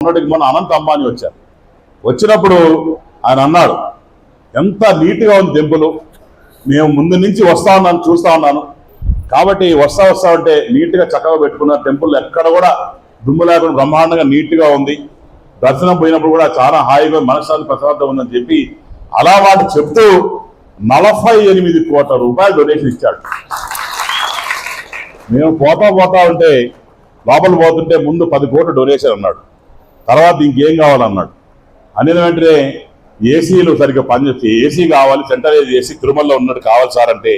మొన్నటికి మొన్న అనంత్ అంబానీ వచ్చారు. వచ్చినప్పుడు ఆయన అన్నాడు, ఎంత నీట్గా ఉంది టెంపుల్, మేము ముందు నుంచి వస్తా ఉన్నాను, చూస్తా ఉన్నాను, కాబట్టి వస్తా ఉంటే నీట్గా చక్కగా పెట్టుకున్న టెంపుల్ ఎక్కడ కూడా దుమ్ము లేకుండా బ్రహ్మాండంగా నీట్గా ఉంది, దర్శనం పోయినప్పుడు కూడా చాలా హాయిగా మనశ్శాంతి ప్రశాంతం ఉందని చెప్పి అలా వాటి చెప్తూ 48 కోట్ల రూపాయలు డొనేషన్ ఇచ్చాడు. మేము పోతా ఉంటే లోపల పోతుంటే ముందు 10 కోట్లు డొనేషన్ అన్నాడు, తర్వాత ఇంకేం కావాలన్నాడు. అనిన వెంటనే ఏసీలు సరిగ్గా పనిచేస్తే ఏసీ కావాలి, సెంట్రల్ ఏసీ తిరుమలలో ఉన్నట్టు కావాలి సార్ అంటే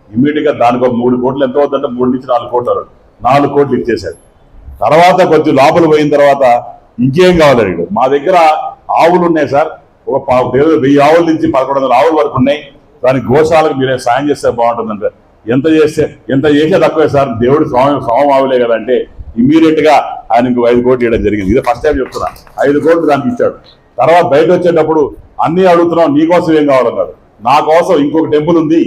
ఇమ్మీడియట్గా దానికి 3 కోట్లు ఎంత అవుతుందంటే 3 నుంచి 4 కోట్లు అన్నాడు. 4 కోట్లు ఇచ్చేశాడు. తర్వాత కొంచెం లోపల పోయిన తర్వాత ఇంకేం కావాలన్నాడు. మా దగ్గర ఆవులు ఉన్నాయి సార్, ఒక 1000 ఆవుల నుంచి 1100 ఆవుల వరకు ఉన్నాయి, దానికి గోశాలకు మీరే సాయం చేస్తే బాగుంటుందంటే ఎంత చేసే తక్కువే సార్, దేవుడు స్వామి ఆవులే కదా అంటే ఇమ్మీడియట్ గా ఆయన ఇంకో 5 కోట్లు ఇవ్వడం జరిగింది. ఇదే ఫస్ట్ టైం చెప్తున్నా. 5 కోట్లు దానికి ఇచ్చాడు. తర్వాత బయట వచ్చేటప్పుడు అన్ని అడుగుతున్నాం, నీకోసం ఏం కావాలన్నాడు. నా కోసం ఇంకొక టెంపుల్ ఉంది,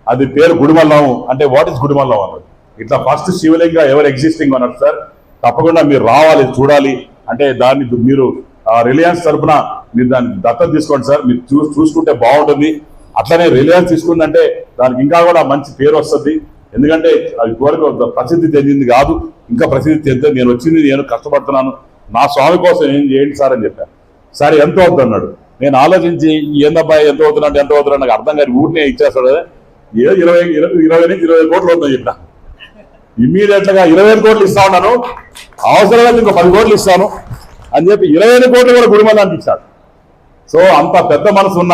అది పేరు గుడిమల్లం అంటే వాట్ ఇస్ గుడిమల్లం అన్నాడు. ఇట్లా ఫస్ట్ శివలింగ ఎవరు ఎగ్జిస్టింగ్ అన్నాడు. సార్ తప్పకుండా మీరు రావాలి, చూడాలి అంటే దాన్ని మీరు రిలయన్స్ తరఫున మీరు దాన్ని దత్తత తీసుకోండి సార్, మీరు చూసుకుంటే బాగుంటుంది. అట్లనే రిలయన్స్ తీసుకుందంటే దానికి ఇంకా కూడా మంచి పేరు వస్తుంది, ఎందుకంటే అది వరకు ప్రసిద్ధి చెందింది కాదు, ఇంకా ప్రసిద్ధి చెందింది. నేను వచ్చింది, నేను కష్టపడుతున్నాను, నా స్వామి కోసం ఏం చేయండి సార్ అని చెప్పాను. సరే ఎంత అవుతుంది అన్నాడు. నేను ఆలోచించి ఏందబ్బాయి ఎంత అవుతున్నట్టు ఎంత అవుతున్నా నాకు అర్థం కాదు, ఊరినే ఇచ్చేస్తాడు కదా, ఏదో 20 నుంచి 25 కోట్లు అవుతుంది చెప్పిన. ఇమ్మీడియట్ గా 25 కోట్లు ఇస్తా ఉన్నాను, అవసరమైతే ఇంకో 10 కోట్లు ఇస్తాను అని చెప్పి 25 కోట్లు కూడా గుడిమల్లానికి ఇచ్చాడు. సో అంత పెద్ద మనసు ఉన్న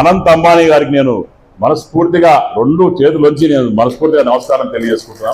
అనంత్ అంబానీ గారికి నేను మనస్ఫూర్తిగా 2 చేతులొంచి నేను మనస్ఫూర్తిగా నమస్కారం తెలియజేసుకుంటున్నాను.